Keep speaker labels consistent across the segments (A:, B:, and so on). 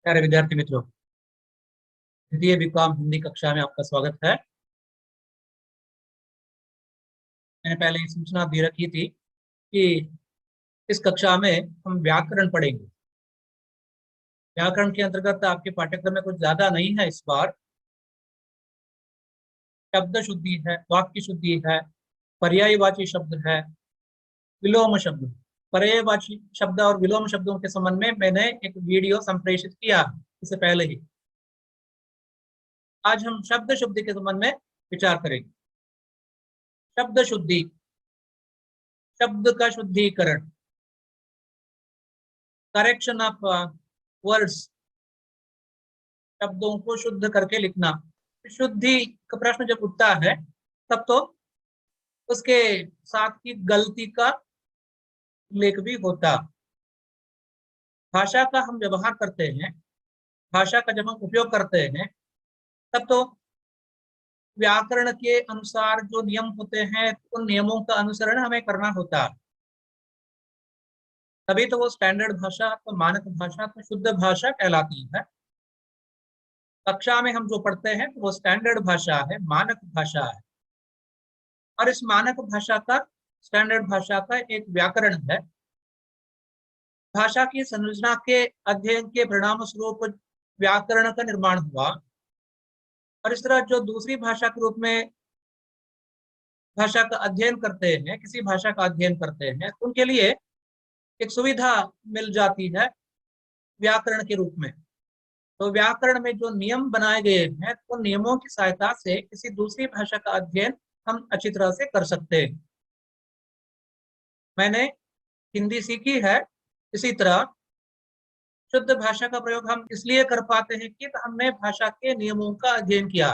A: प्यारे विद्यार्थी मित्रों, द्वितीय बीकॉम हिंदी कक्षा में आपका स्वागत है। मैंने पहले ये सूचना दे रखी थी कि इस कक्षा में हम व्याकरण पढ़ेंगे। व्याकरण के अंतर्गत आपके पाठ्यक्रम में कुछ ज्यादा नहीं है इस बार। शब्द शुद्धि है, वाक्य शुद्धि है, पर्यायवाची शब्द है, विलोम शब्द। पर्यायवाची शब्द और विलोम शब्दों के संबंध में मैंने एक वीडियो संप्रेषित किया इससे पहले ही। आज हम शब्द शुद्धि के संबंध में विचार करेंगे। शब्द शुद्धि, शब्द का शुद्धिकरण, करेक्शन ऑफ वर्ड्स, शब्दों को शुद्ध करके लिखना। शुद्धि का प्रश्न जब उठता है तब तो उसके साथ की गलती का उल्लेख भी होता। भाषा का हम व्यवहार करते हैं, भाषा का जब हम उपयोग करते हैं तब तो व्याकरण के अनुसार जो नियम होते हैं उन नियमों का अनुसरण हमें करना होता। तभी तो वो स्टैंडर्ड भाषा, तो मानक भाषा, तो शुद्ध भाषा कहलाती है। कक्षा में हम जो पढ़ते हैं वो स्टैंडर्ड भाषा है, मानक भाषा है। और इस मानक भाषा का, स्टैंडर्ड भाषा का एक व्याकरण है। भाषा की संरचना के अध्ययन के परिणाम स्वरूप व्याकरण का निर्माण हुआ। और इस तरह जो दूसरी भाषा के रूप में भाषा का अध्ययन करते हैं, किसी भाषा का अध्ययन करते हैं, उनके लिए एक सुविधा मिल जाती है व्याकरण के रूप में। तो व्याकरण में जो नियम बनाए गए हैं उन नियमों की सहायता से किसी दूसरी भाषा का अध्ययन हम अच्छी तरह से कर सकते हैं। मैंने हिंदी सीखी है, इसी तरह शुद्ध भाषा का प्रयोग हम इसलिए कर पाते हैं कि हमने भाषा के नियमों का अध्ययन किया।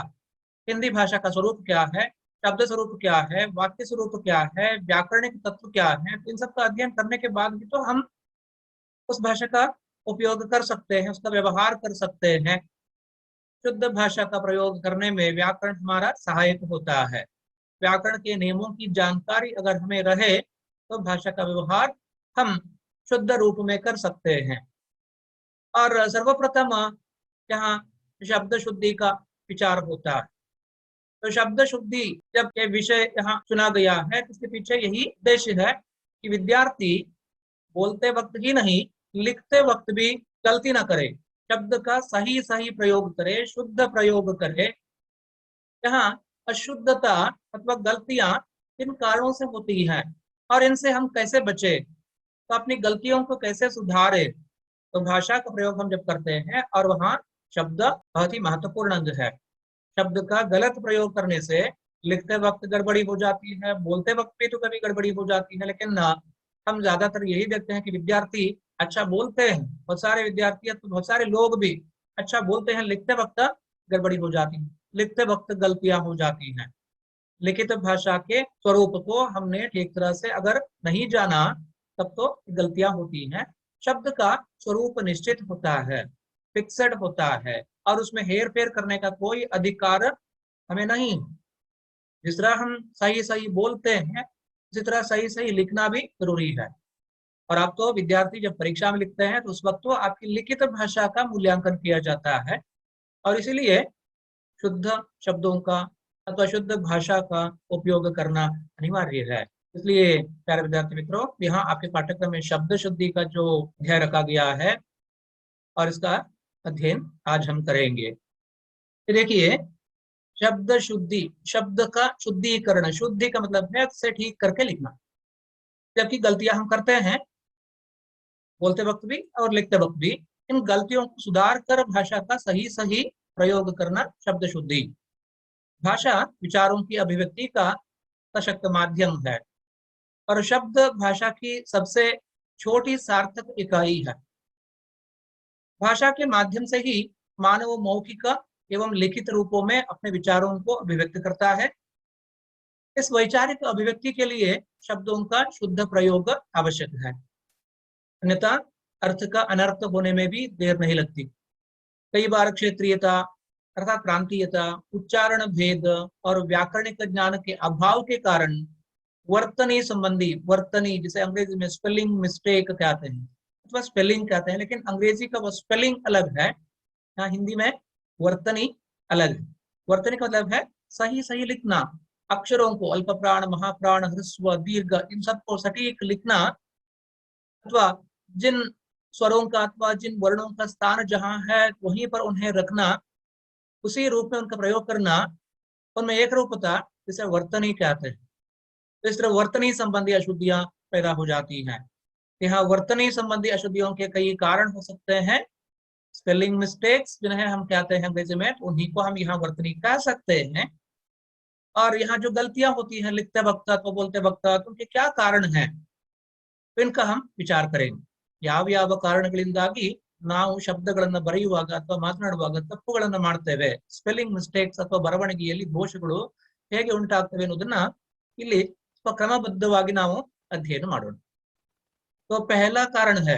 A: हिंदी भाषा का स्वरूप क्या है, शब्द स्वरूप क्या है, वाक्य स्वरूप क्या है, व्याकरणिक तत्व क्या है, इन सब का अध्ययन करने के बाद भी तो हम उस भाषा का उपयोग कर सकते हैं, उसका व्यवहार कर सकते हैं। शुद्ध भाषा का प्रयोग करने में व्याकरण हमारा सहायक होता है। व्याकरण के नियमों की जानकारी अगर हमें रहे तो भाषा का व्यवहार हम शुद्ध रूप में कर सकते हैं। और सर्वप्रथम यहाँ शब्द शुद्धि का विचार होता है। तो शब्द शुद्धि जब ये विषय यहाँ चुना गया है तो इसके पीछे यही उद्देश्य है कि विद्यार्थी बोलते वक्त ही नहीं, लिखते वक्त भी गलती ना करे, शब्द का सही सही प्रयोग करे, शुद्ध प्रयोग करे। यहाँ अशुद्धता अथवा गलतियां किन कारणों से होती हैं और इनसे हम कैसे बचे, तो अपनी गलतियों को कैसे सुधारे। तो भाषा का प्रयोग हम जब करते हैं और वहाँ शब्द बहुत ही महत्वपूर्ण अंग है। शब्द का गलत प्रयोग करने से लिखते वक्त गड़बड़ी हो जाती है, बोलते वक्त भी तो कभी गड़बड़ी हो जाती है। लेकिन हम ज्यादातर यही देखते हैं कि विद्यार्थी अच्छा बोलते हैं, बहुत सारे विद्यार्थी तो बहुत सारे लोग भी अच्छा बोलते हैं, लिखते वक्त गड़बड़ी हो जाती है, लिखते वक्त गलतियां हो जाती हैं। लिखित भाषा के स्वरूप को हमने ठीक तरह से अगर नहीं जाना तब तो गलतियां होती हैं। शब्द का स्वरूप निश्चित होता है, फिक्सड होता है, और उसमें हेर फेर करने का कोई अधिकार हमें नहीं। जिस तरह हम सही सही बोलते हैं उसी तरह सही सही लिखना भी जरूरी है। और आप तो विद्यार्थी जब परीक्षा में लिखते हैं तो उस वक्त तो आपकी लिखित भाषा का मूल्यांकन किया जाता है। और इसीलिए शुद्ध शब्दों का अथवा शुद्ध भाषा का उपयोग करना अनिवार्य है। इसलिए प्यारे विद्यार्थी मित्रों, यहाँ आपके पाठ्यक्रम में शब्द शुद्धि का जो अध्याय रखा गया है और इसका अध्ययन आज हम करेंगे। देखिए, शब्द शुद्धि, शब्द का शुद्धिकरण, शुद्धि का मतलब है से ठीक करके लिखना। जबकि गलतियां हम करते हैं बोलते वक्त भी और लिखते वक्त भी, इन गलतियों को सुधार कर भाषा का सही सही प्रयोग करना शब्द शुद्धि। भाषा विचारों की अभिव्यक्ति का सशक्त माध्यम है और शब्द भाषा की सबसे छोटी सार्थक इकाई है। भाषा के माध्यम से ही मानव मौखिक एवं लिखित रूपों में अपने विचारों को अभिव्यक्त करता है। इस वैचारिक अभिव्यक्ति के लिए शब्दों का शुद्ध प्रयोग आवश्यक है, अन्यथा अर्थ का अनर्थ होने में भी देर नहीं लगती। कई बार क्षेत्रीयता अर्थात प्रांतीयता, उच्चारण भेद और व्याकरणिक ज्ञान के अभाव के कारण वर्तनी संबंधी, वर्तनी जिसे अंग्रेजी में स्पेलिंग मिस्टेक कहते हैं, अथवा स्पेलिंग कहते हैं, लेकिन अंग्रेजी का वो स्पेलिंग अलग है, यहाँ हिंदी में वर्तनी अलग है। वर्तनी का मतलब है सही सही लिखना, अक्षरों को अल्प प्राण, महाप्राण, ह्रस्व, दीर्घ, इन सबको सटीक लिखना, अथवा जिन स्वरों का अथवा जिन वर्णों का स्थान जहां है वहीं पर उन्हें रखना, उसी रूप में उनका प्रयोग करना, उनमें एक रूपता, जिसे वर्तनी कहते हैं। तो इस तरह वर्तनी संबंधी अशुद्धियां पैदा हो जाती हैं। यहाँ वर्तनी संबंधी अशुद्धियों के कई कारण हो सकते हैं। स्पेलिंग मिस्टेक्स जिन्हें हम कहते हैं अंग्रेजी में, उन्हीं को हम यहाँ वर्तनी कह सकते हैं। और यहाँ जो गलतियां होती हैं लिखते वक्त तो बोलते वक्त, उनके क्या कारण हैं, तो इनका हम विचार करेंगे। ಯಾವ ಯಾವ ಕಾರಣಗಳಿಂದಾಗಿ ನಾವು ಶಬ್ದಗಳನ್ನು ಬರೆಯುವಾಗ ಅಥವಾ ಮಾತನಾಡುವಾಗ ತಪ್ಪುಗಳನ್ನು ಮಾಡ್ತೇವೆ, ಸ್ಪೆಲ್ಲಿಂಗ್ ಮಿಸ್ಟೇಕ್ಸ್ ಅಥವಾ ಬರವಣಿಗೆಯಲ್ಲಿ ದೋಷಗಳು ಹೇಗೆ ಉಂಟಾಗ್ತವೆ ಅನ್ನೋದನ್ನ ಇಲ್ಲಿ क्रमबद्धವಾಗಿ ನಾವು अध्ययन ಮಾಡೋಣ। तो पहला कारण है,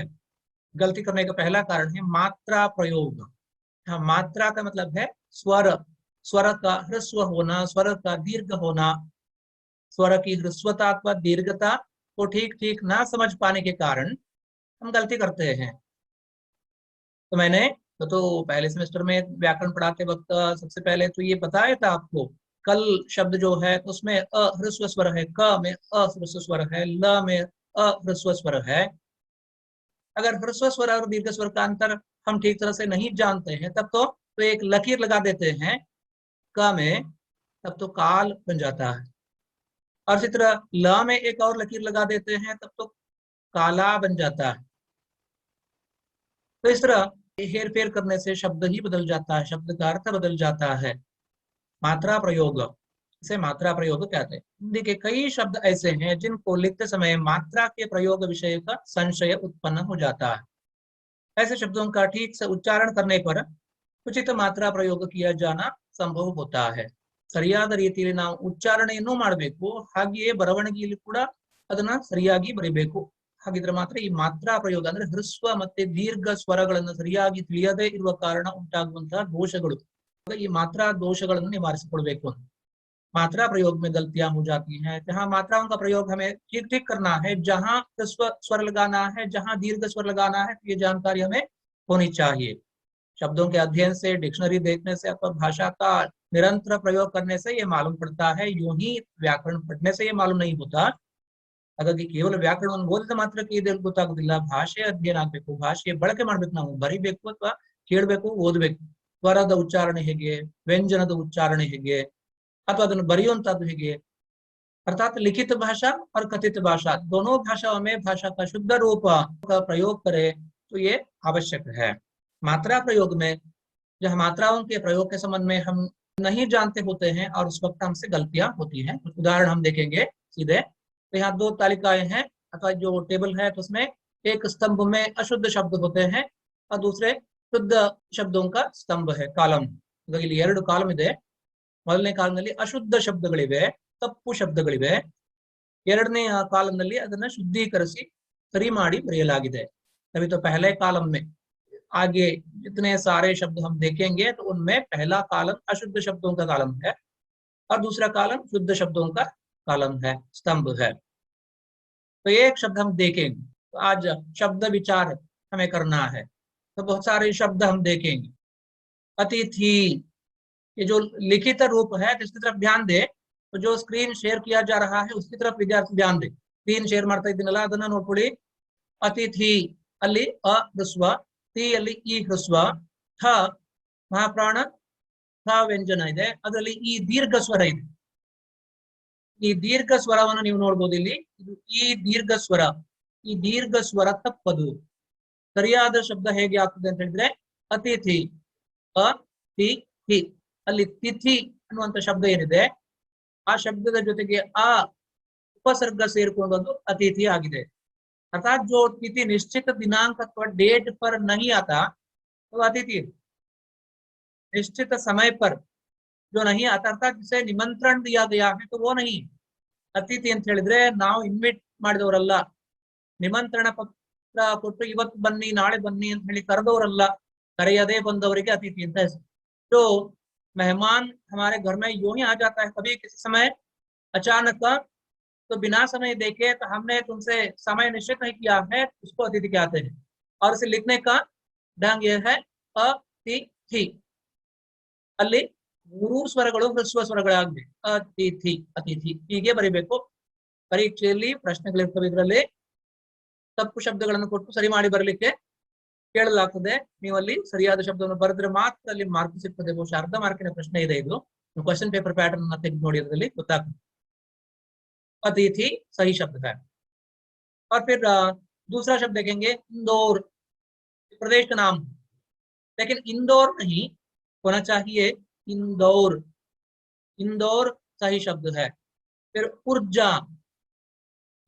A: गलती करने का पहला कारण है मात्रा प्रयोग। हाँ, मात्रा का मतलब है स्वर, स्वर का ह्रस्व होना, स्वर का दीर्घ होना। स्वर की ह्रस्वता अथवा दीर्घता को ठीक ठीक ना समझ पाने के कारण हम गलती करते हैं। तो मैंने तो पहले सेमेस्टर में व्याकरण पढ़ाते वक्त सबसे पहले तो ये बताया था आपको, कल शब्द जो है उसमें अ ह्रस्व स्वर है, क में अ ह्रस्व स्वर है, ल में अ ह्रस्व स्वर है। अगर ह्रस्व स्वर और दीर्घ स्वर का अंतर हम ठीक तरह से नहीं जानते हैं तब तो एक लकीर लगा देते हैं क में, तब तो काल बन जाता है। और इसी तरह ल में एक और लकीर लगा देते हैं तब तो काला बन जाता है। तो इस तरह हेर फेर करने से शब्द ही बदल जाता है, शब्द का अर्थ बदल जाता है। मात्रा प्रयोग, इसे मात्रा प्रयोग कहते हैं। हिंदी के कई शब्द ऐसे हैं जिनको लिखते समय मात्रा के प्रयोग विषय का संशय उत्पन्न हो जाता है। ऐसे शब्दों का ठीक से उच्चारण करने पर उचित मात्रा प्रयोग किया जाना संभव होता है। ಸರಿಯಾದ ರೀತಿಯಲ್ಲಿ ನಾವು ಉಚ್ಚಾರಣೆಯನ್ನು ಮಾಡಬೇಕು, ಹಾಗೆಯೇ ಬರವಣಿಗೆಯಲ್ಲಿ ಕೂಡ ಅದನ್ನ ಸರಿಯಾಗಿ ಬರೀಬೇಕು। ಹಾಗಿದ್ರೆ ಮಾತ್ರ ಈ ಮಾತ್ರಾ ಪ್ರಯೋಗ ಅಂದ್ರೆ ಹ್ರಸ್ವ ಮತ್ತೆ ದೀರ್ಘ ಸ್ವರಗಳನ್ನು ಸರಿಯಾಗಿ ತಿಳಿಯದೇ ಇರುವ ಕಾರಣ ಉಂಟಾಗುವಂತಹ ದೋಷಗಳು, ಈ ಮಾತ್ರಾ दोषಗಳನ್ನು निवारिಸಿಕೊಳ್ಳಬೇಕು। मात्रा प्रयोग में गलतियां हो जाती हैं, जहां मात्राओं का प्रयोग हमें ठीक ठीक करना है, जहां ह्रस्व स्वर लगाना है, जहां दीर्घ स्वर लगाना है, ये जानकारी हमें होनी चाहिए। शब्दों के अध्ययन से, डिक्शनरी देखने से अथवा भाषा का निरंतर प्रयोग करने से ये मालूम पड़ता है, यूं ही व्याकरण पढ़ने से ये मालूम नहीं होता। ಹಾಗಾಗಿ ಕೇವಲ ವ್ಯಾಕರಣವನ್ನು ಓದಿದ ಮಾತ್ರಕ್ಕೆ ಇದು ಗೊತ್ತಾಗುದಿಲ್ಲ, ಭಾಷೆ ಅಧ್ಯಯನ ಆಗಬೇಕು, ಭಾಷೆ ಬಳಕೆ ಮಾಡ್ಬೇಕು, ನಾವು ಬರಿಬೇಕು ಅಥವಾ ಕೇಳಬೇಕು, ಓದಬೇಕು। ಸ್ವರದ ಉಚ್ಚಾರಣೆ ಹೇಗೆ, ವ್ಯಂಜನದ ಉಚ್ಚಾರಣೆ ಹೇಗೆ, अथवा ಅದನ್ನು ಬರೆಯುವಂತದ್ದು ಹೇಗೆ, अर्थात लिखित भाषा और कथित भाषा दोनों भाषाओं में भाषा का शुद्ध रूप का प्रयोग करें तो ये आवश्यक है। मात्रा प्रयोग में जहाँ मात्राओं के प्रयोग के संबंध में हम नहीं जानते होते हैं और उस वक्त हमसे गलतियां होती हैं। कुछ उदाहरण हम देखेंगे सीधे। तो यहाँ दो तालिकाएं हैं अथवा जो टेबल है, तो उसमें एक स्तंभ में अशुद्ध शब्द होते हैं और दूसरे शुद्ध शब्दों का स्तंभ है, ಕಾಲಂ। ಇಲ್ಲಿ ಎರಡು ಕಾಲಂ ಇದೆ। ಮೊದಲನೇ ಕಾಲಂನಲ್ಲಿ ಅಶುದ್ಧ ಶಬ್ದಗಳಿವೆ, ತಪ್ಪು ಶಬ್ದಗಳಿವೆ। ಎರಡನೇ ಕಾಲಂನಲ್ಲಿ ಅದನ್ನ ಶುದ್ಧೀಕರಿಸಿ ಸರಿ ಮಾಡಿ ಬರೆಯಲಾಗಿದೆ। तभी तो पहले कालम में आगे जितने सारे शब्द हम देखेंगे तो उनमें पहला कालम अशुद्ध शब्दों का कालम है और दूसरा कालम शुद्ध शब्दों का कालम है, स्तंभ है। तो एक शब्द हम देखेंगे, तो आज शब्द विचार हमें करना है, तो बहुत सारे शब्द हम देखेंगे। अतिथि, ये जो लिखित रूप है जिसकी तरफ ध्यान दे, तो जो स्क्रीन शेयर किया जा रहा है उसकी तरफ विद्यार्थी ध्यान दे। स्क्रीन शेयर ಮಾಡ್ತಾ ಇದ್ದೀನಲ್ಲ ಅದನ್ನ ನೋಡ್ಕೊಳ್ಳಿ। ಅತಿಥಿ ಅಲ್ಲಿ ಅ ಹ್ರಸ್ವ, ತಿ ಅಲ್ಲಿ ಈ ಹ್ರಸ್ವ, ಥ ಮಹಾಪ್ರಾಣ ಥ ವ್ಯಂಜನ ಇದೆ, ಅದರಲ್ಲಿ ಈ ದೀರ್ಘ ಸ್ವರ ಇದೆ। ಈ ದೀರ್ಘ ಸ್ವರವನ್ನು ನೀವು ನೋಡಬಹುದು ಇಲ್ಲಿ, ಇದು ಈ ದೀರ್ಘ ಸ್ವರ, ಈ ದೀರ್ಘ ಸ್ವರ ತಪ್ಪದು। ಸರಿಯಾದ ಶಬ್ದ ಹೇಗೆ ಆಗ್ತದೆ ಅಂತ ಹೇಳಿದ್ರೆ ಅತಿಥಿ ಅ ತಿ ಥಿ, ಅಲ್ಲಿ ತಿಥಿ ಅನ್ನುವಂತ ಶಬ್ದ ಏನಿದೆ ಆ ಶಬ್ದದ ಜೊತೆಗೆ ಆ ಉಪಸರ್ಗ ಸೇರಿಕೊಂಡು ಅದು अतिथि आಗಿದೆ। अर्थात जो तिथि निश्चित दिनांक अथवा डेट पर नहीं आता तो अतिथि, निश्चित समय पर जो नहीं आता अर्थात जिसे निमंत्रण दिया गया है तो वो नहीं। अतिथि ಅಂತ ಹೇಳಿದ್ರೆ ನಾವು ಇನ್ವೈಟ್ ಮಾಡಿದವರಲ್ಲ, ನಿಮಂತ್ರಣ ಪತ್ರ ಕೊಟ್ಟು ಇವತ್ತು ಬನ್ನಿ ನಾಳೆ ಬನ್ನಿ ಅಂತ ಹೇಳಿ ಕರೆದವರಲ್ಲ, ಕರೆಯದೇ ಬಂದವರಿಗೆ अतिथि ಅಂತ ಹೆಸರು। जो मेहमान हमारे घर में यूं ही आ जाता है कभी किसी समय अचानक, तो बिना समय देखे, तो हमने तुमसे समय निश्चित नहीं किया है, उसको अतिथि कहते हैं। और इसे लिखने का ढंग यह है अतिथि। ಅಲ್ಲಿ ಮೂರು ಸ್ವರಗಳು ಹ್ರಸ್ವ ಸ್ವರಗಳಾಗಿವೆ, ಅತಿಥಿ ಅತಿಥಿ ಹೀಗೆ ಬರೀಬೇಕು. ಪರೀಕ್ಷೆಯಲ್ಲಿ ಪ್ರಶ್ನೆಗಳಿರ್ತವೆ, ಇದರಲ್ಲಿ ತಪ್ಪು ಶಬ್ದಗಳನ್ನು ಕೊಟ್ಟು ಸರಿ ಮಾಡಿ ಬರಲಿಕ್ಕೆ ಕೇಳಲಾಗ್ತದೆ. ನೀವು ಅಲ್ಲಿ ಸರಿಯಾದ ಶಬ್ದವನ್ನು ಬರೆದ್ರೆ ಮಾತ್ರ ಅಲ್ಲಿ ಮಾರ್ಕ್ ಸಿಗ್ತದೆ. ಬಹುಶಃ ಅರ್ಧ ಮಾರ್ಕಿನ ಪ್ರಶ್ನೆ ಇದೆ ಇದು. क्वेश्चन पेपर पैटर्न ತೆಗೆದು ನೋಡಿ, ಅದರಲ್ಲಿ ಗೊತ್ತಾಗ್ತದೆ. अतिथि सही शब्द है। और फिर दूसरा शब्द देखेंगे इंदौर, प्रदेश का नाम, लेकिन इंदौर नहीं होना चाहिए, इंदौर, इंदौर सही शब्द है। फिर ऊर्जा,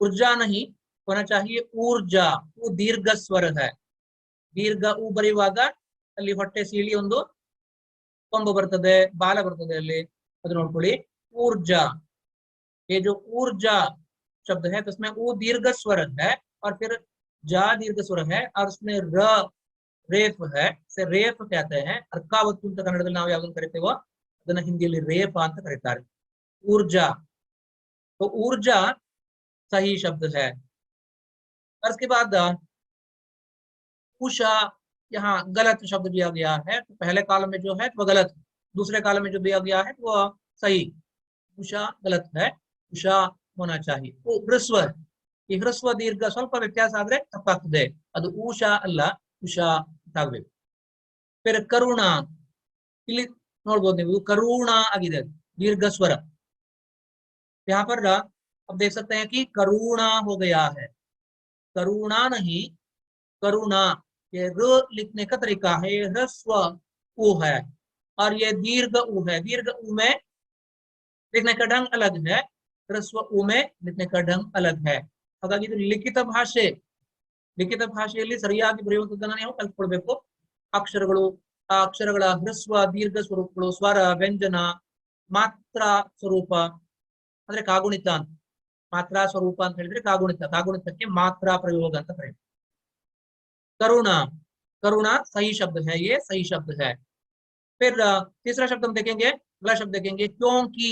A: ऊर्जा नहीं होना चाहिए ऊर्जा, वो दीर्घ स्वर है। दीर्घ ऊ ಬರೆಯುವಾಗ ಅಲ್ಲಿ ಹೊಟ್ಟೆ ಸೀಳಿ ಒಂದು ಕೊಂಬು ಬರ್ತದೆ, ಬಾಲ ಬರ್ತದೆ, ಅಲ್ಲಿ ಅದು ನೋಡ್ಕೊಳ್ಳಿ. ऊर्जा, ये जो ऊर्जा शब्द है तो उसमें ऊ दीर्घ स्वर है और फिर जा दीर्घ स्वर है और उसमें र रेफ है, से रेफ कहते हैं. अर्कावತ್ತು ಅಂತ ಕನ್ನಡದಲ್ಲಿ ನಾವು ಯಾವಾಗಲೂ ಕರೀತೇವೋ ಅದನ್ನ ಹಿಂದಿಯಲ್ಲಿ ರೇಪ ಅಂತ ಕರೀತಾರೆ. ऊर्जा, तो ऊर्जा सही शब्द है। और उसके बाद उषा, यहाँ गलत शब्द दिया गया है, तो पहले कालम में जो है वो गलत, दूसरे कालम में जो दिया गया है वो सही। उषा गलत है, उषा होना चाहिए। वो ಹ್ರಸ್ವ, ಈ ಹ್ರಸ್ವ ದೀರ್ಘ ಸ್ವಲ್ಪ ವ್ಯತ್ಯಾಸ ಆದ್ರೆ ತಪ್ಪಾಗ್ತದೆ, ಅದು ಉಷಾ ಅಲ್ಲ ಉಷಾ ಆಗ್ಬೇಕು. फिर ಕರುಣ, ಇಲ್ಲಿ ನೋಡ್ಬೋದು ನೀವು ಕರುಣ ಆಗಿದೆ, दीर्घ स्वर। यहाँ पर अब देख सकते हैं कि करुणा हो गया है, करुणा नहीं करुणा। ये र लिखने का तरीका है, ह्रस्व उ है और ये दीर्घ उ है। दीर्घ उ में लिखने का ढंग अलग है, ह्रस्व उ में लिखने का ढंग अलग है। ಹಾಗಾಗಿ ಇದು ಲಿಖಿತ ಭಾಷೆ, ಲಿಖಿತ ಭಾಷೆಯಲ್ಲಿ ಸರಿಯಾಗಿ ಬರೆಯುವಂತದ್ದನ್ನ ನೀವು ಕಲ್ತ್ಕೊಳ್ಬೇಕು. ಅಕ್ಷರಗಳು, ಆ ಅಕ್ಷರಗಳ ಹ್ರಸ್ವ ದೀರ್ಘ ಸ್ವರೂಪಗಳು, ಸ್ವರ, ವ್ಯಂಜನ, ಮಾತ್ರ ಸ್ವರೂಪ ಅಂದ್ರೆ ಕಾಗುಣಿತ ಅಂತ. ಮಾತ್ರ ಸ್ವರೂಪ ಅಂತ ಹೇಳಿದ್ರೆ ಕಾಗುಣಿತ, ಕಾಗುಣಿತಕ್ಕೆ ಮಾತ್ರ ಪ್ರಯೋಗ ಅಂತ ಕರೀತಾರೆ. करुणा, करुणा सही शब्द है, ये सही शब्द है। फिर तीसरा शब्द हम देखेंगे, अगला शब्द देखेंगे क्योंकि।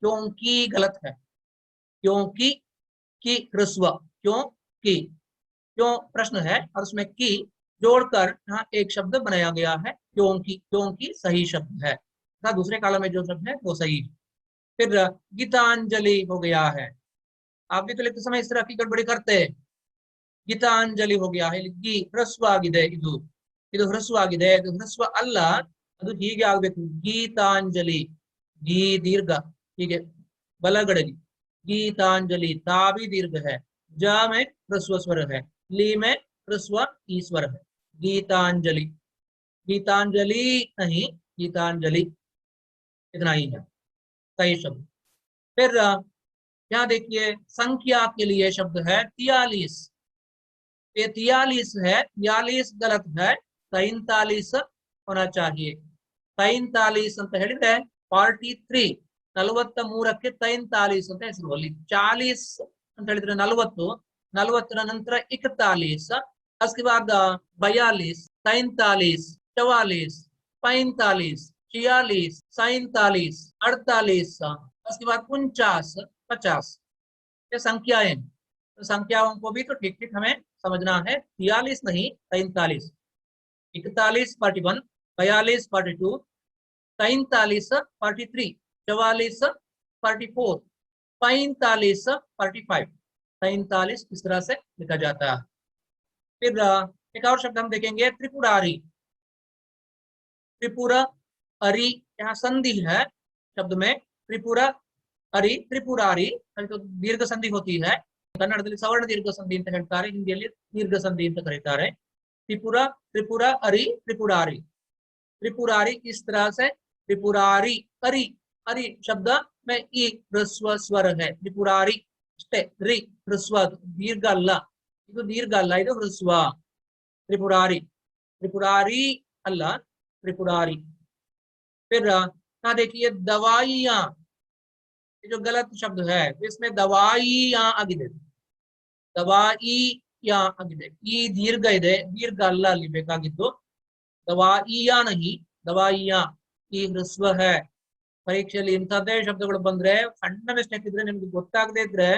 A: क्योंकि गलत है, क्योंकि की ह्रस्व, क्योंकि, क्यों प्रश्न है और उसमें की जोड़कर यहाँ एक शब्द बनाया गया है क्योंकि, क्योंकि सही शब्द है। दूसरे कालम में जो शब्द है वो सही है। फिर गीतांजलि हो गया है, आप भी तो लिखते समय इस तरह की गड़बड़ी करते हैं। ಗೀತಾಂಜಲಿ हो गया है, ಗಿ ಹ್ರಸ್ವ ಆಗಿದೆ, ಇದು ಇದು ಹ್ರಸ್ವ ಆಗಿದೆ, ಇದು ಹ್ರಸ್ವ ಅಲ್ಲ, ಅದು ಹೀಗೆ ಆಗ್ಬೇಕು, ಗೀತಾಂಜಲಿ, गी दीर्घ ಹೀಗೆ ಬಲಗಡೆಗೆ, गीतांजलि, ता भी दीर्घ है, ज में ह्रस्व स्वर है, ली में ह्रस्व ई स्वर है, गीतांजलि। गीतांजलि नहीं गीतांजलि, इतना ही है सही शब्द। फिर यहाँ देखिए संख्या के लिए शब्द है 43, ये 43 है, 43 गलत है, 43 होना चाहिए। 43 ಅಂತ ಹೇಳಿದ್ರೆ 43, 43ಕ್ಕೆ 43 ಅಂತ ಹೆಸರು. ಅಲ್ಲಿ 40 ಅಂತ ಹೇಳಿದ್ರೆ 40, 40ರ ನಂತರ 41, उसके बाद 42, 43, 44, 45, 46, 47, 48, उसके बाद 49, 50, ये संख्याएं। तो संख्याओं को भी तो ठीक ठीक हमें समझना है, 43 नहीं 43, 41 41, 42 42, 43 43, 44 44, 45 45, 43 इस तरह से लिखा जाता है। फिर एक और शब्द हम देखेंगे त्रिपुरारी। त्रिपुरा अरी, यहाँ संधि है शब्द में, त्रिपुरा अरी त्रिपुरारी, तो दीर्घ संधि होती है, ಕನ್ನಡದಲ್ಲಿ ಸವರ್ಣ ದೀರ್ಘ ಸಂಧಿ ಅಂತ ಹೇಳ್ತಾರೆ, ಹಿಂದಿಯಲ್ಲಿ ದೀರ್ಘ ಸಂಧಿ ಅಂತ ಕರೀತಾರೆ. त्रिपुरा त्रिपुरा अरी त्रिपुरारी, त्रिपुरारी इस तरह से त्रिपुरारी, अरी अरी शब्द में ई ह्रस्व स्वर है, त्रिपुरारी ಅಷ್ಟೇ, ರಿ ಹ್ರಸ್ವ, ದೀರ್ಘ ಅಲ್ಲ, ಇದು ದೀರ್ಘ ಅಲ್ಲ, ಇದು ಹ್ರಸ್ವ. त्रिपुरारी, त्रिपुरारी अल्ल त्रिपुरारी। फिर यहाँ देखिए दवाइयाँ, ये जो गलत शब्द है इसमें दवाइयाँ आಗಿದೆ, दवाइयाँ आಗಿದೆ, ಈ ದೀರ್ಘ ಇದೆ, ದೀರ್ಘ ಅಲ್ಲ ಅಲ್ಲಿ ಬೇಕಾಗಿದ್ದು, दवाइयाँ नहीं दवाइयाँ, ಈ ಹ್ರಸ್ವ है। ಪರೀಕ್ಷೆಯಲ್ಲಿ ಇಂಥದ್ದೇ ಶಬ್ದಗಳು ಬಂದ್ರೆ, ಸಣ್ಣ ಮಿಸ್ಟೇಕ್ ಇದ್ರೆ, ನಿಮ್ಗೆ ಗೊತ್ತಾಗದೇ ಇದ್ರೆ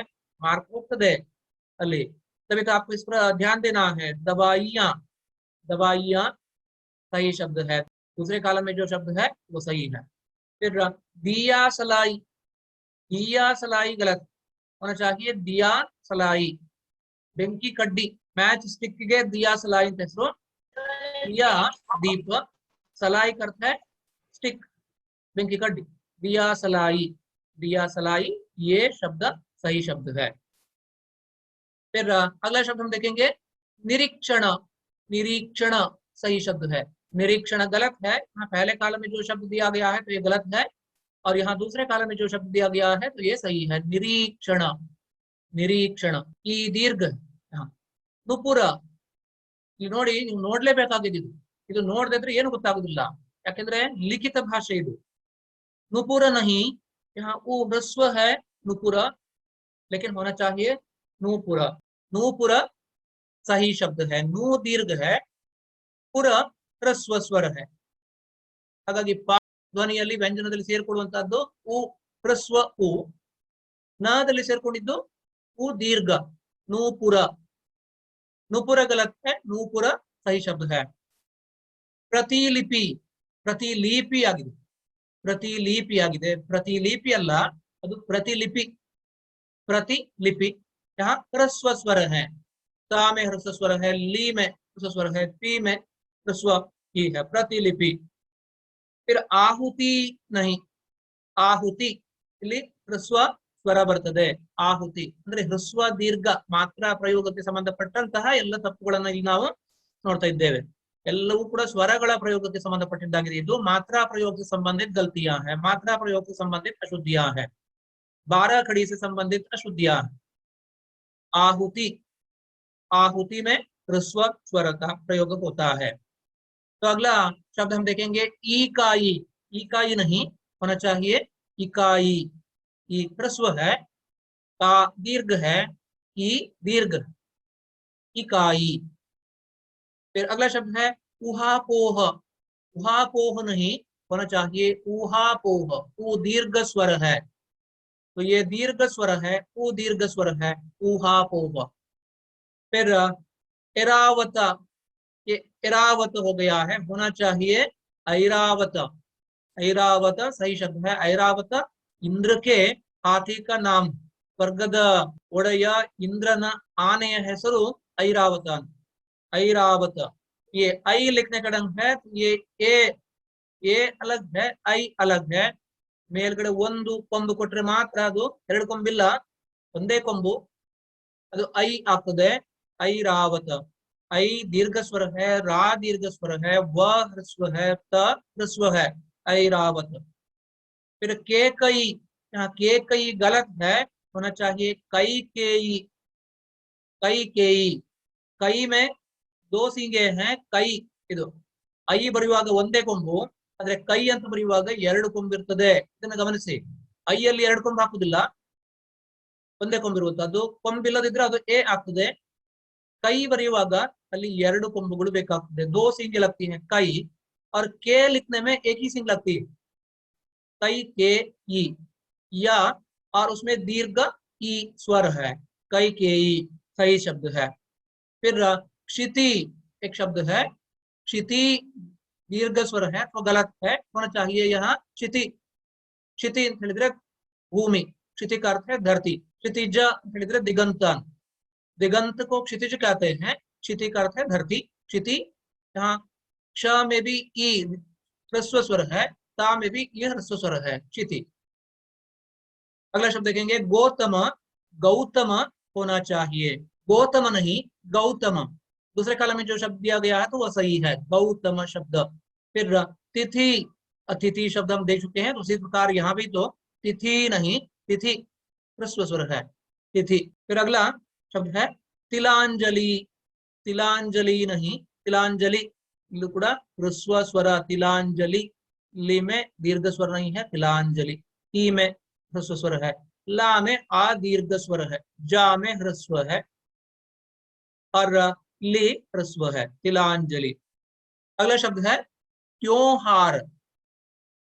A: ಮಾರ್ಕ್ ಹೋಗ್ತದೆ ಅಲ್ಲಿ, तभी तो आपको इस पर ध्यान देना है। दवाइयाँ दवाइयाँ सही शब्द है। दूसरे कॉलम में जो शब्द है वो सही है। फिर दिया सलाई, दिया सलाई गलत होना चाहिए, दिया सलाई। ಬೆಂಕಿ ಕಡ್ಡಿ, ಮ್ಯಾಚ್ ಸ್ಟಿಕ್ಗೆ दिया सलाई ಅಂತ ಹೆಸರು। दिया दीप, सलाई का अर्थ है स्टिक, बेंकी कड्डी। दिया सलाई, दिया सलाई ये शब्द सही शब्द है। फिर अगला शब्द हम देखेंगे निरीक्षण, निरीक्षण सही शब्द है। निरीक्षण गलत है, यहाँ पहले कालम में जो शब्द दिया गया है तो ये गलत है, और यहाँ दूसरे कालम में जो शब्द दिया गया है तो ये सही है, निरीक्षण। निरीक्षण ಈ ದೀರ್ಘ ನುಪುರ, ನೀವು ನೋಡಿ, ನೀವು ನೋಡ್ಲೇಬೇಕಾಗಿದೆ ಇದು ನೋಡದಿದ್ರೆ ಏನು ಗೊತ್ತಾಗುದಿಲ್ಲ, ಯಾಕೆಂದ್ರೆ ಲಿಖಿತ ಭಾಷೆ ಇದು। नुपुर नहीं, यहाँ ऊ ह्रस्व है नुपुर, लेकिन होना चाहिए नूपुर। नूपुर सही शब्द है, नू दीर्घ है, पुर ह्रस्व स्वर है। ಹಾಗಾಗಿ ಪ ಧ್ವನಿಯಲ್ಲಿ ವ್ಯಂಜನದಲ್ಲಿ ಸೇರಿಕೊಳ್ಳುವಂತಹದ್ದು ಉ ಹ್ರಸ್ವ ಉ, ನದಲ್ಲಿ ಸೇರ್ಕೊಂಡಿದ್ದು ಉ दीर्घ नूपुर। नुपुर गलत है, नूपुर सही शब्द है। प्रतिलिपि, प्रतिलिपि आಗಿದೆ, प्रतिलिपि आಗಿದೆ, प्रतिलिपि अल्ल ಅದು प्रतिलिपि। प्रतिलिपि यहाँ ह्रस्व स्वर है, ता में ह्रस्व स्वर है, ली में ह्रस्व स्वर है, पी में ह्रस्व ही है, प्रतिलिपि। फिर आहुति नहीं, आहुति ಇಲ್ಲಿ ಹ್ರಸ್ವ ಸ್ವರ ಬರ್ತದೆ। ಆಹುತಿ ಅಂದ್ರೆ ಹ್ರಸ್ವ ದೀರ್ಘ ಮಾತ್ರ ಪ್ರಯೋಗಕ್ಕೆ ಸಂಬಂಧಪಟ್ಟಂತಹ ಎಲ್ಲ ತಪ್ಪುಗಳನ್ನ ಇಲ್ಲಿ ನಾವು ನೋಡ್ತಾ ಇದ್ದೇವೆ। ಎಲ್ಲವೂ ಕೂಡ ಸ್ವರಗಳ ಪ್ರಯೋಗಕ್ಕೆ ಸಂಬಂಧಪಟ್ಟಿದ್ದಾಗಿದೆ। ಇದು मात्रा प्रयोग से संबंधित गलतियां हैं, मात्रा प्रयोग से संबंधित अशुद्धियां हैं, 12 खड़ी से संबंधित अशुद्धियां हैं। आहुति, आहुति में ह्रस्व स्वर का प्रयोग होता है। तो अगला शब्द हम देखेंगे इकाई। इकाई नहीं होना चाहिए इकाई, ई ह्रस्व है, का दीर्घ है, ई दीर्घ, इकाई। फिर अगला शब्द है उहापोह। उहापोह नहीं होना चाहिए उहापोह, ऊ दीर्घ स्वर है, तो ये दीर्घ स्वर है, ऊ दीर्घ स्वर है, उहापोह। फिर एरावत, ये एरावत हो गया है, होना चाहिए ऐरावत। ऐरावत सही शब्द है। ऐरावत इंद्र के हाथी का नाम, स्वर्गद ಒಡೆಯ ಇಂದ್ರನ ಆನೆಯ ಹೆಸರು ಐರಾವತ। ऐरावत, ये आई लिखने का ढंग है, ये ए अलग है, आई अलग है। ಮೇಲ್ಗಡೆ ಒಂದು ಕೊಂಬು ಕೊಟ್ರೆ ಮಾತ್ರ ಅದು, ಎರಡು ಕೊಂಬಿಲ್ಲ, ಒಂದೇ ಕೊಂಬು, ಅದು ಐ ಆಗ್ತದೆ, ಐರಾವತ। ऐ दीर्घ स्वर है, रा दीर्घ स्वर है, व ह्रस्व है, त ह्रस्व है, ऐरावत। फिर केकई, यहाँ केकई गलत है, होना चाहिए कैकेयी। कैकेयी, कई में दो सींगे हैं, कई ಇದು ಐ ಬರೆಯುವಾಗ ಒಂದೇ ಕೊಂಬು, ಆದ್ರೆ ಕೈ ಅಂತ ಬರೆಯುವಾಗ ಎರಡು ಕೊಂಬು ಇರ್ತದೆ, ಇದನ್ನ ಗಮನಿಸಿ। ಐಯಲ್ಲಿ ಎರಡು ಕೊಂಬು ಹಾಕುದಿಲ್ಲ, ಒಂದೇ ಕೊಂಬು ಇರುವಂತದ್ದು, ಕೊಂಬಿಲ್ಲದಿದ್ರೆ ಅದು ಎ ಆಗ್ತದೆ। ಕೈ ಬರೆಯುವಾಗ ಅಲ್ಲಿ ಎರಡು ಕೊಂಬುಗಳು ಬೇಕಾಗ್ತದೆ, दो सींगे लगती हैं कई, और के लिखने में एक ही सींग लगती है, कई के ई, या और उसमें दीर्घ ई स्वर है, कई के ई सही शब्द है। फिर क्षिति एक शब्द है, क्षिति दीर्घ स्वर है तो गलत है, होना चाहिए यहाँ क्षिति। क्षिति ಅಂತ ಹೇಳಿದ್ರೆ भूमि, क्षिति का अर्थ है धरती। क्षितिज ಅಂತ ಹೇಳಿದ್ರೆ दिगंत, दिगंत को क्षितिज कहते हैं, क्षिति का अर्थ है धरती। क्षिति, यहाँ क्ष में भी ई ह्रस्व स्वर है, ता में भी ये ह्रस्व स्वर है, क्षिति। अगला शब्द देखेंगे गौतम। गौतम होना चाहिए, गौतम नहीं गौतम। दूसरे कालम में जो शब्द दिया गया है तो वह सही है, गौतम शब्द। फिर तिथि, अतिथि शब्द हम देख चुके हैं, तो उसी प्रकार यहाँ भी तो तिथि नहीं, तिथि ह्रस्व स्वर है, तिथि। फिर अगला शब्द है तिलांजलि। तिलांजलि नहीं तिलांजलि, इल्लू ಕೂಡ ह्रस्व स्वर, तिलांजलि। ली में दीर्घ स्वर नहीं है, तिलांजलि। ई में ह्रस्व स्वर है, ला में आ दीर्घ स्वर है, जा में ह्रस्व है, और ली ह्रस्व है, तिलांजलि। अगला शब्द है त्योहार।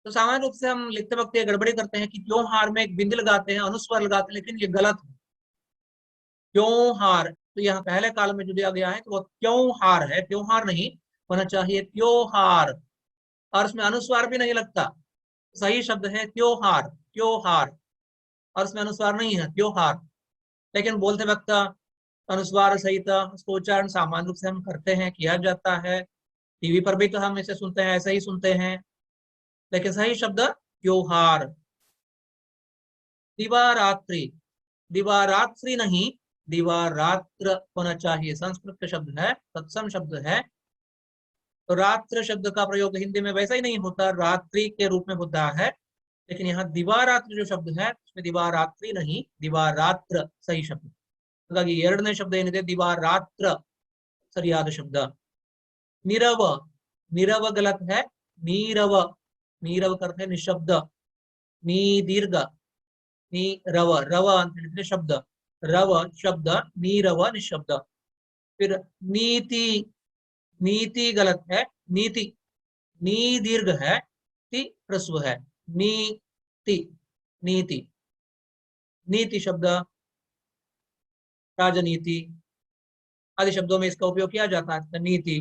A: तो सामान्य रूप से हम लिखते वक्त ये गड़बड़ी करते हैं कि त्योहार में एक बिंदु लगाते हैं, अनुस्वर लगाते हैं, लेकिन ये गलत है। त्योहार, तो यहाँ पहले काल में जो दिया गया है तो वो त्योहार है, त्योहार नहीं। होना चाहिए त्योहार, और उसमें अनुस्वार भी नहीं लगता। सही शब्द है त्योहार, त्योहार, और उसमें अनुस्वार नहीं है त्योहार। लेकिन बोलते वक्त अनुस्वार सहित उसको उच्चारण सामान्य रूप से हम करते हैं, किया जाता है। टीवी पर भी तो हम इसे सुनते हैं, ऐसे ही सुनते हैं। लेकिन सही शब्द त्योहार। दिवारात्रि, दिवारात्रि नहीं, दिवारात्र होना चाहिए। संस्कृत का शब्द है, तत्सम शब्द है। तो रात्र शब्द का प्रयोग हिंदी में वैसा ही नहीं होता, रात्रि के रूप में होता है। लेकिन यहाँ दिवारात्र जो शब्द है उसमें दिवारात्रि नहीं, दिवारात्र सही शब्द। ಹಾಗಾಗಿ ಎರಡನೇ ಶಬ್ದ ಏನಿದೆ ದಿವಾರಾತ್ರ ಸರಿಯಾದ ಶಬ್ದ। निरव, निरव गलत है, नीरव, नीरव करते हैं निशब्द, नी दीर्घ, नी रव, रव ಅಂತ ಹೇಳಿದ್ರೆ ಶಬ್ದ, रव शब्द, नीरव निशब्द। फिर नीति, नीति गलत है, नीति, नी दीर्घ है, ति ह्रस्व है, नीति, नीति। नीति शब्द राजनीति आदि शब्दों में इसका उपयोग किया जाता है। नीति,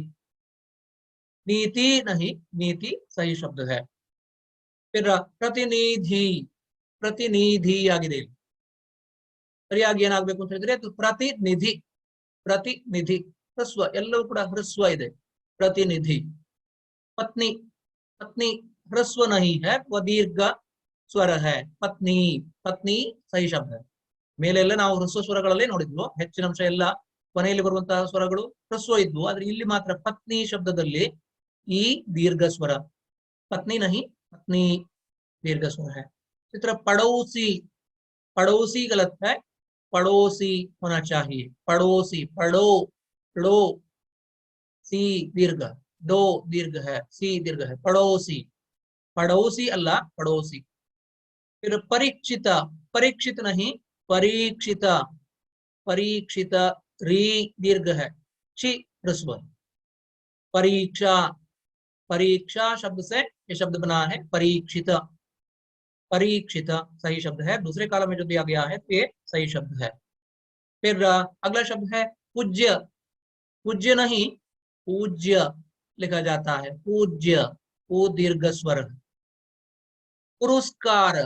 A: नीति नहीं, नीति सही शब्द है। फिर प्रतिनिधि, प्रतिनिधि ಆಗಿದೆ। ಸರಿಯಾಗಿ ಏನಾಗಬೇಕು ಅಂತ ಹೇಳಿದ್ರೆ ಪ್ರತಿನಿಧಿ, ಪ್ರತಿನಿಧಿ ಹ್ರಸ್ವ, ಎಲ್ಲವೂ ಕೂಡ ಹ್ರಸ್ವ ಇದೆ, प्रतिनिधि। पत्नी, पत्नी ह्रस्व नहीं है, वह दीर्घ स्वर है, पत्नी, पत्नी सही शब्द है। ಮೇಲೆಲ್ಲ ನಾವು ಹ್ರಸ್ವ ಸ್ವರಗಳಲ್ಲೇ ನೋಡಿದ್ವು, ಹೆಚ್ಚಿನ ಅಂಶ ಎಲ್ಲ ಕೊನೆಯಲ್ಲಿ ಬರುವಂತಹ ಸ್ವರಗಳು ಹ್ರಸ್ವ ಇದ್ವು, ಆದ್ರೆ ಇಲ್ಲಿ ಮಾತ್ರ ಪತ್ನಿ ಶಬ್ದದಲ್ಲಿ ಈ दीर्घ स्वर, पत्नी नहीं, पत्नी दीर्घ स्वर है। इसी तरह पड़ोसी, पड़ोसी गलत है, पड़ोसी होना चाहिए, पड़ोसी, पड़ो, लो, सी दीर्घ, दो दीर्घ है, सी दीर्घ है, पड़ोसी, पड़ोसी अल्लाह, पड़ोसी। फिर परीक्षित, परीक्षित नहीं, परीक्षित, परीक्षित री दीर्घ है, ची ह्रस्व। परीक्षा, परीक्षा शब्द से ये शब्द बना है परीक्षित, परीक्षित सही शब्द है। दूसरे काल में जो दिया गया है ये सही शब्द है। फिर अगला शब्द है पूज्य, पूज्य नहीं, पूज्य लिखा जाता है, पूज्य, वो दीर्घ स्वर। पुरस्कार,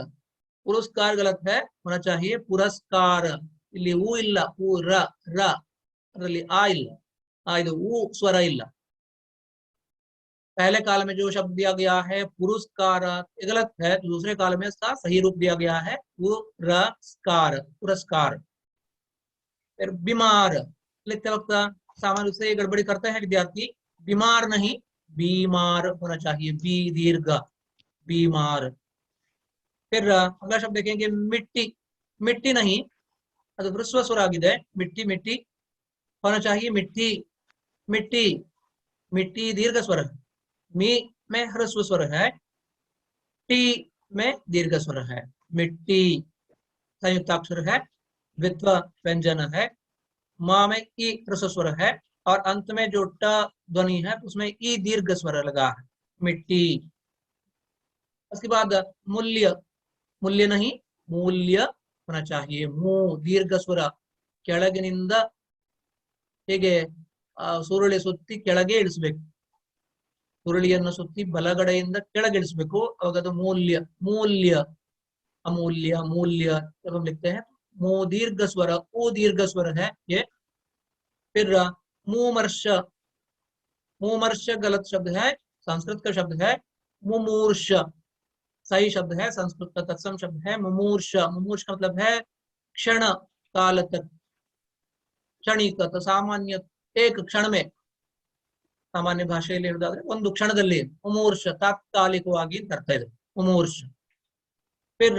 A: पुरस्कार गलत है, होना चाहिए पुरस्कार। ಇಲ್ಲಿ ಊ ಇಲ್ಲ, ಊ ರ, ರ ಅದರಲ್ಲಿ ಆ ಇಲ್ಲ, ಆ ಇದು ಊ ಸ್ವರ ಇಲ್ಲ। पहले काल में जो शब्द दिया गया है पुरस्कार गलत है, तो दूसरे काल में इसका सही रूप दिया गया है पुरस्कार, पुरस्कार। फिर बीमार लिखते वक्त सामान्य से गड़बड़ी करते हैं विद्यार्थी, बीमार नहीं, बीमार होना चाहिए, बी दीर्घ, बीमार। फिर अगला शब्द देखेंगे मिट्टी, मिट्टी नहीं, ಅದು ಹ್ರಸ್ವ ಸ್ವರ ಆಗಿದೆ, मिट्टी, मिट्टी होना चाहिए मिट्टी, मिट्टी, मिट्टी दीर्घ स्वर है, मी में ह्रस्व स्वर है, टी में दीर्घ स्वर है, मिट्टी संयुक्ताक्षर है, द्वित्व व्यंजन है। माँ में ई ह्रस्व स्वर है, और अंत में जो ट ध्वनि है उसमें ई दीर्घ स्वर लगा है, मिट्टी। उसके बाद मूल्य, मूल्य नहीं, मूल्य होना चाहिए, मू दीर्घ स्वर, ಕೆಳಗಿನಿಂದ ಹೇಗೆ ಸುರುಳಿ ಸುತ್ತಿ ಕೆಳಗೆ ಇಳಿಸಬೇಕು, ಸುರುಳಿಯನ್ನು ಸುತ್ತಿ ಬಲಗಡೆಯಿಂದ ಕೆಳಗೆ ಇಳಿಸಬೇಕು, ಅವಾಗ ಅದು ಮೂಲ್ಯ, ಮೂಲ್ಯ, अमूल्य, मूल्य जब हम लिखते हैं मू दीर्घ स्वर, ओ दीर्घ स्वर है ये। फिर मुमर्ष, मुमर्ष गलत शब्द है, संस्कृत का शब्द है मुमूर्ष, सही शब्द है संस्कृत का तत्सम शब्द है मुमूर्ष। मुमूर्ष का मतलब है क्षण काल तक, क्षणिक, तो सामान्य एक क्षण में, सामान्य ಭಾಷೆಯಲ್ಲಿ ಹೇಳುವುದಾದ್ರೆ ಒಂದು ಕ್ಷಣದಲ್ಲಿ, ಮುಮೂರ್ಷ ತಾತ್ಕಾಲಿಕವಾಗಿ ಅಂತ ಅರ್ಥ ಇದೆ, ಮುಮೂರ್ಷ। फिर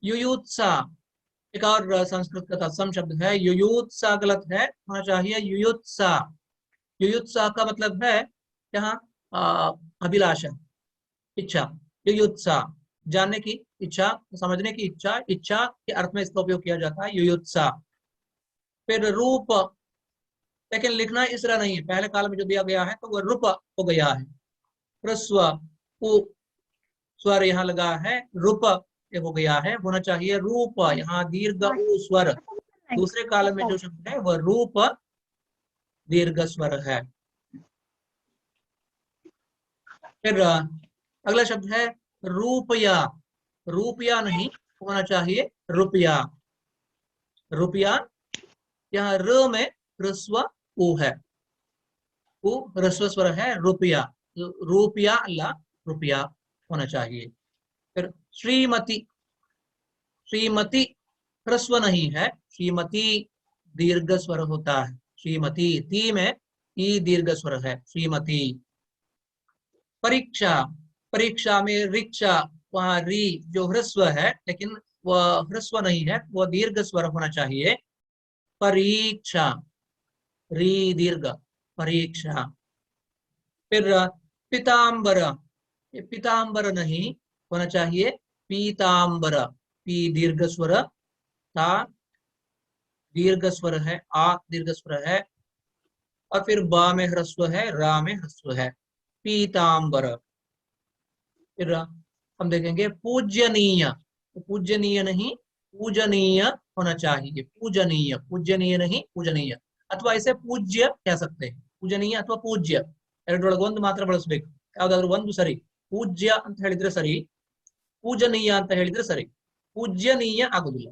A: युयुत्सा, एक और संस्कृत का तत्सम शब्द है युयुत्सा, गलत है, होना चाहिए युयुत्सा। युयुत्सा का मतलब है यहाँ अभिलाषा, इच्छा, युयुत्सा जानने की इच्छा, समझने की इच्छा, इच्छा के अर्थ में इसका उपयोग किया जाता है युयुत्सा। फिर रूप, लेकिन लिखना इस तरह नहीं है, पहले काल में जो दिया गया है तो वह रूप हो गया है, ह्रस्व उ स्वर यहाँ लगा है, रूप हो गया है, होना चाहिए रूप, यहाँ दीर्घ उ स्वर। दूसरे काल में जो शब्द है वह रूप दीर्घ स्वर है। फिर अगला शब्द है रुपया। रुपया नहीं होना चाहिए, रुपया। रुपया, यहाँ र में ह्रस्व उ है, उ ह्रस्व स्वर है, रुपया। रुपया अल्लाह, रुपया होना चाहिए। फिर श्रीमती। श्रीमती ह्रस्व नहीं है, श्रीमती दीर्घ स्वर होता है। श्रीमती, ती में ई दीर्घ स्वर है, श्रीमती। परीक्षा। परीक्षा में रिक्षा, वहां री जो ह्रस्व है लेकिन वह ह्रस्व नहीं है, वह दीर्घ स्वर होना चाहिए। परीक्षा, री दीर्घ, परीक्षा। फिर पीताम्बर। ये पीताम्बर नहीं होना चाहिए, पीताम्बर। पी दीर्घ स्वर, ता दीर्घ स्वर है, आ दीर्घ स्वर है, और फिर बा में ह्रस्व है, रा में ह्रस्व है, पीताम्बर। फिर हम देखेंगे पूजनीय। तो पूजनीय नहीं, पूजनीय होना चाहिए, पूजनीय। पूजनीय नहीं, पूजनीय। अथवा इसे पूज्य कह सकते हैं, पूजनीय अथवा पूज्य, ಎರಡರೊಳಗೆ ಒಂದು ಮಾತ್ರ ಬಳಸಬೇಕು, ಯಾವ್ದಾದ್ರು ಒಂದು ಸರಿ। ಪೂಜ್ಯ ಅಂತ ಹೇಳಿದ್ರೆ ಸರಿ, ಪೂಜನೀಯ ಅಂತ ಹೇಳಿದ್ರೆ ಸರಿ, ಪೂಜ್ಯನೀಯ ಆಗುದಿಲ್ಲ।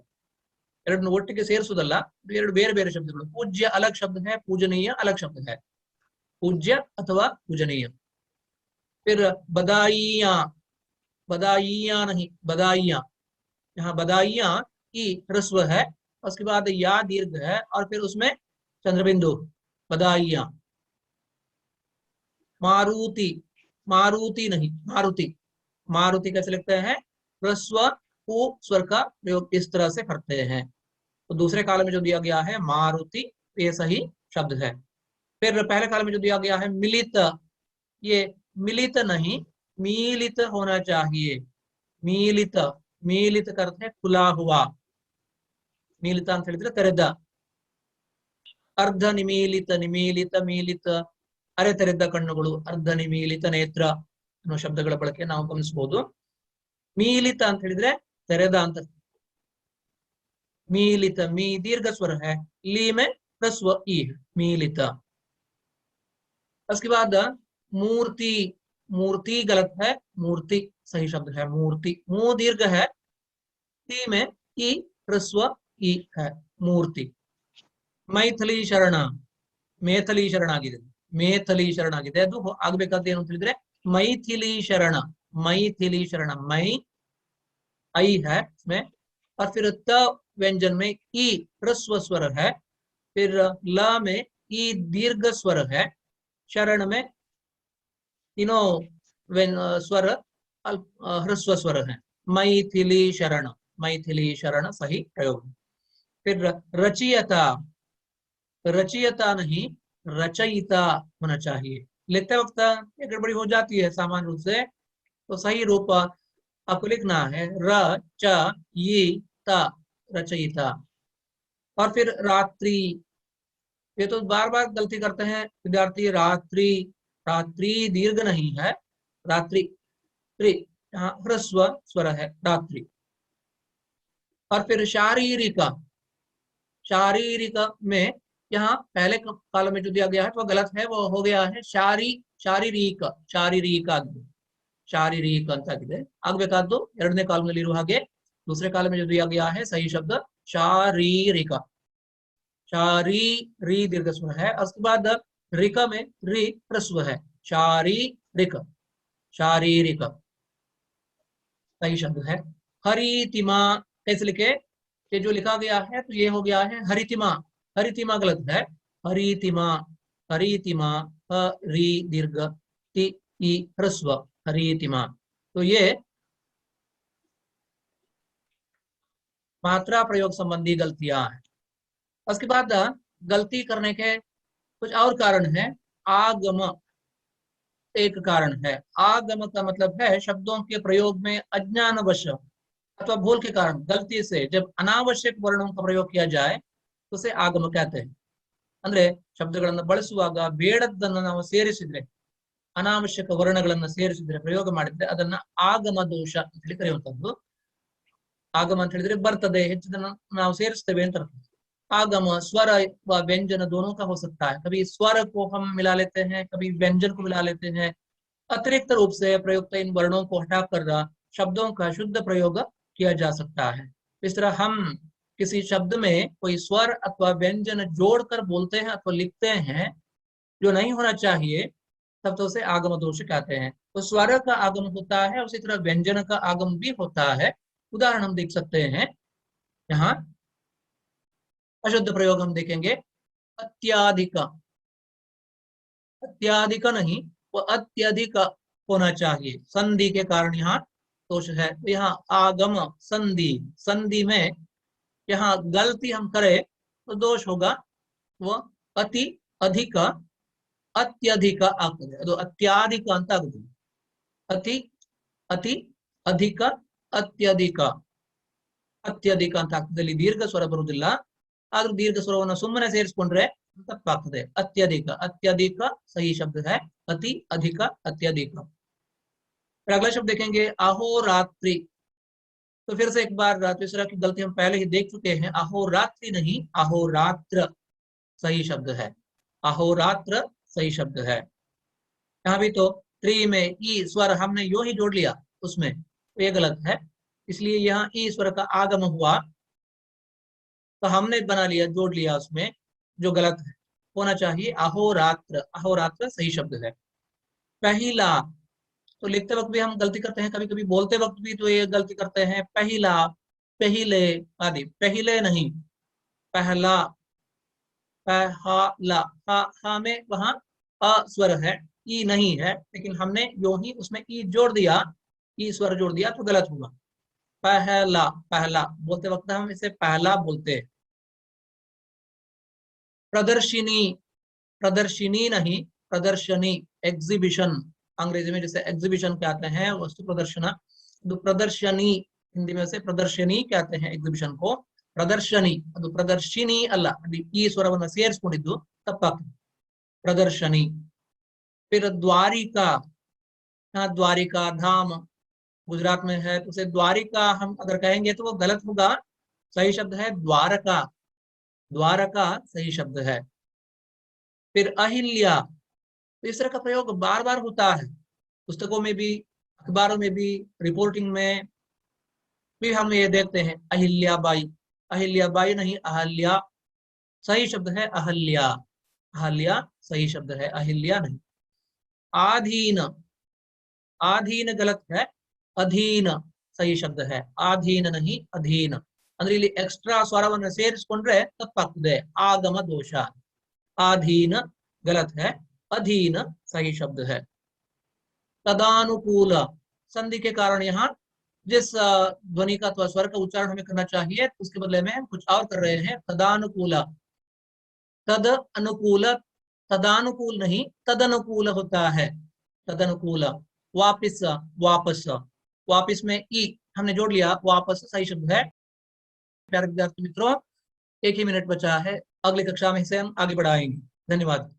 A: ಎರಡನ್ನು ಒಟ್ಟಿಗೆ ಸೇರಿಸುವುದಲ್ಲ, ಎರಡು ಬೇರೆ ಬೇರೆ ಶಬ್ದಗಳು। पूज्य अलग शब्द है, पूजनीय अलग शब्द है, पूज्य अथवा पूजनीय। फिर बदाइया। बदाइया नहीं, बदाइया। यहाँ बदाइया की ह्रस्व है, उसके बाद या दीर्घ है, और फिर उसमें चंद्रबिंदु, बदाइया। मारुति। मारुति नहीं, मारुति। मारुति कैसे लिखते हैं? ह्रस्व उ स्वर का प्रयोग इस तरह से करते हैं। तो दूसरे काल में जो दिया गया है मारुति, ये सही शब्द है। फिर पहले काल में जो दिया गया है मिलित, ये मिलित नहीं, मीलित होना चाहिए। मीलित, मीलित करते हैं खुला हुआ। मीलित ಅಂತ ಹೇಳಿದ್ರೆ ತೆರೆದ। ಅರ್ಧ ನಿಮೀಲಿತ, ನಿಮೀಲಿತ, ಮೀಲಿತ, ಅರೆ ತೆರೆದ ಕಣ್ಣುಗಳು, ಅರ್ಧ ನಿಮೀಲಿತ ನೇತ್ರ ಅನ್ನೋ ಶಬ್ದಗಳ ಬಳಕೆ ನಾವು ಗಮನಿಸಬಹುದು। ಮೀಲಿತ ಅಂತ ಹೇಳಿದ್ರೆ ತೆರೆದ ಅಂತ। मीलित, मी दीर्घ स्वर है, ली में ह्रस्व ई है, मीलित। उसके बाद मूर्ति। मूर्ति गलत है, मूर्ति सही शब्द है, मूर्ति। मु दीर्घ है, ती में ई ह्रस्व ई है, मूर्ति। मैथिली शरण। ಮೇಥಲಿ ಶರಣ ಆಗಿದೆ, ಮೇಥಲಿ ಶರಣ ಆಗಿದೆ, ಅದು ಆಗ್ಬೇಕಾದ ಏನು ಅಂತ ಹೇಳಿದ್ರೆ मैथिली शरण। मैथिली शरण, मै आई है इसमें, और फिर त व्यंजन में ई ह्रस्व स्वर है, फिर ल में ई दीर्घ स्वर है, शरण में तीनों स्वर ह्रस्व स्वर है। मैथिली शरण, मैथिली शरण सही प्रयोग। फिर रचयिता। रचयिता नहीं, रचयिता होना चाहिए। लिखते वक्त ये गड़बड़ी हो जाती है सामान्य रूप से, तो सही रूप आपको लिखना है र च ये ता, रचयिता। और फिर रात्रि। ये तो बार बार गलती करते हैं विद्यार्थी, रात्रि। रात्रि दीर्घ नहीं है, रात्रि, त्रि यहाँ ह्रस्व स्वर है, रात्रि। और फिर शारीरिक। शारीरिक में यहाँ पहले काल में जो दिया गया है तो गलत है, वो हो गया है ಶಾರೀರಿಕ, ಶಾರೀರಿಕ ಆಗಿದೆ, ಶಾರೀರಿಕ ಅಂತ ಆಗಿದೆ। ಆಗ್ಬೇಕಾದ್ದು ಎರಡನೇ ಕಾಲಂನಲ್ಲಿರುವ ಹಾಗೆ दूसरे काल में जो दिया गया है सही शब्द शारीरिक। शारी री दीर्घ स्वर है, उसके बाद रिक में री ह्रस्व है, शारीरिक, शारीरिक सही शब्द है। हरितिमा कैसे लिखे? ये जो लिखा गया है तो ये हो गया है हरितिमा। हरितिमा गलत है, हरितिमा, हरितिमा, हरि दीर्घ ति ई ह्रस्व, हरितिमा। तो ये मात्रा प्रयोग संबंधी गलतियां हैं। उसके बाद गलती करने के कुछ और कारण है। आगम एक कारण है। आगम का मतलब है शब्दों के प्रयोग में अज्ञानवश अथवा भूल के कारण गलती से जब अनावश्यक वर्णों का प्रयोग किया जाए तो उसे आगम कहते हैं। ಅಂದ್ರೆ ಶಬ್ದಗಳನ್ನು ಬಳಸುವಾಗ ಬೇಡದ್ದನ್ನು ನಾವು ಸೇರಿಸಿದ್ರೆ, ಅನಾವಶ್ಯಕ ವರ್ಣಗಳನ್ನು ಸೇರಿಸಿದ್ರೆ, ಪ್ರಯೋಗ ಮಾಡಿದ್ರೆ ಅದನ್ನ ಆಗಮ ದೋಷ ಅಂತ ಹೇಳಿ ಕರೆಯುವಂತದ್ದು। ಆಗಮ ಅಂತ ಹೇಳಿದ್ರೆ ಬರ್ತದೆ, ಹೆಚ್ಚಿದನ್ನು ನಾವು ಸೇರಿಸ್ತೇವೆ ಅಂತ ಅರ್ಥ। आगम स्वर व व्यंजन दोनों का हो सकता है, कभी स्वर को हम मिला लेते हैं, कभी व्यंजन को मिला लेते हैं, अतिरिक्त रूप से प्रयुक्त इन वर्णों को हटाकर शब्दों का शुद्ध प्रयोग किया जा सकता है। इस तरह हम किसी शब्द में कोई स्वर अथवा व्यंजन जोड़कर बोलते हैं अथवा लिखते हैं जो नहीं होना चाहिए, तब तो उसे आगम दोष कहते हैं। तो स्वर का आगम होता है, उसी तरह व्यंजन का आगम भी होता है। उदाहरण हम देख सकते हैं यहाँ। अशुद्ध प्रयोग हम देखेंगे, अत्याधिक, अत्याधिक नहीं, वो अत्यधिक होना चाहिए, संधि के कारण यहाँ दोष है। तो यहाँ आगम संधि, संधि में यहाँ गलती हम करें तो दोष होगा, वो अति अधिक अत्यधिक आकृति, तो अत्याधिक अंत अति अति अधिक ಅತ್ಯಧಿಕ ಅತ್ಯಧಿಕ ಅಂತ ಅರ್ಥದಲ್ಲಿ ದೀರ್ಘ ಸ್ವರ ಬರುವುದಿಲ್ಲ, ಆದ್ರೂ ದೀರ್ಘ ಸ್ವರವನ್ನು ಸುಮ್ಮನೆ ಸೇರಿಸಿಕೊಂಡ್ರೆ ತಪ್ಪಾಗ್ತದೆ. अत्यधिक, अत्यधिक सही शब्द है, अति अधिक अत्यधिक। फिर अगला शब्द देखेंगे अहोरात्रि। तो फिर से एक बार तीसरा की गलती हम पहले ही देख चुके हैं, अहोरात्रि नहीं अहोरात्र सही शब्द है, अहोरात्र सही शब्द है। यहाँ भी तो त्रि में ई स्वर हमने यूं ही जोड़ लिया उसमें, तो ये गलत है, इसलिए यहाँ ई स्वर का आगम हुआ तो हमने बना लिया, जोड़ लिया उसमें, जो गलत है। होना चाहिए अहोरात्र, अहोरात्र सही शब्द है। पहला, तो लिखते वक्त भी हम गलती करते हैं, कभी कभी बोलते वक्त भी तो ये गलती करते हैं, पहला, पहले आदि, पहले नहीं पहला, पहला, हा में वहां अ स्वर है, ई नहीं है, लेकिन हमने यो ही उसमें ई जोड़ दिया, ई स्वर जोड़ दिया तो गलत होगा। पहला, पहला बोलते वक्त हम इसे पहला बोलते हैं। प्रदर्शिनी, प्रदर्शिनी नहीं प्रदर्शनी, एग्जीबिशन, अंग्रेजी में जैसे एग्जीबिशन कहते हैं वस्तु प्रदर्शना, तो प्रदर्शनी हिंदी में से प्रदर्शनी कहते हैं एग्जीबिशन को, प्रदर्शनी ಅದು ಪ್ರದರ್ಶಿನಿ ಅಲ್ಲ, ಅದು ಈ ಸ್ವರವನ್ನು ಸೇರಿಸಿಕೊಂಡಿದ್ದು ತಪ್ಪಾಗ್ತದೆ, प्रदर्शनी। फिर द्वारिका, यहाँ द्वारिका धाम गुजरात में है, तो उसे द्वारिका हम अगर कहेंगे तो वो गलत होगा, सही शब्द है द्वारका, द्वारका सही शब्द है। फिर अहिल्या, तो इस तरह का प्रयोग बार बार होता है, पुस्तकों में भी, अखबारों में भी, रिपोर्टिंग में भी हम ये देखते हैं, अहिल्याबाई, अहिल्याबाई नहीं अहल्या सही शब्द है, अहल्या, अहल्या सही शब्द है, अहिल्या नहीं। आधीन, आधीन गलत है, अधीन सही शब्द है, आधीन नहीं अधीन, ಅಂದ್ರೆ ಇಲ್ಲಿ ಎಕ್ಸ್ಟ್ರಾ ಸ್ವರವನ್ನು ಸೇರಿಸಿಕೊಂಡ್ರೆ ತಪ್ಪಾಗ್ತದೆ, ಆಗಮ ದೋಷ। आधीन गलत है, अधीन सही शब्द है। तदानुकूल, संधि के कारण यहाँ जिस ध्वनि का अथवा स्वर का उच्चारण हमें करना चाहिए उसके बदले में हम कुछ और कर रहे हैं, तदानुकूल, तद अनुकूल, तदानुकूल नहीं तदनुकूल होता है, तदनुकूल। वापिस, वापस, वापिस में ई हमने जोड़ लिया, वापस सही शब्द है। प्यारे विद्यार्थी मित्रों, एक ही मिनट बचा है, अगली कक्षा में इसे हम आगे बढ़ाएंगे। धन्यवाद।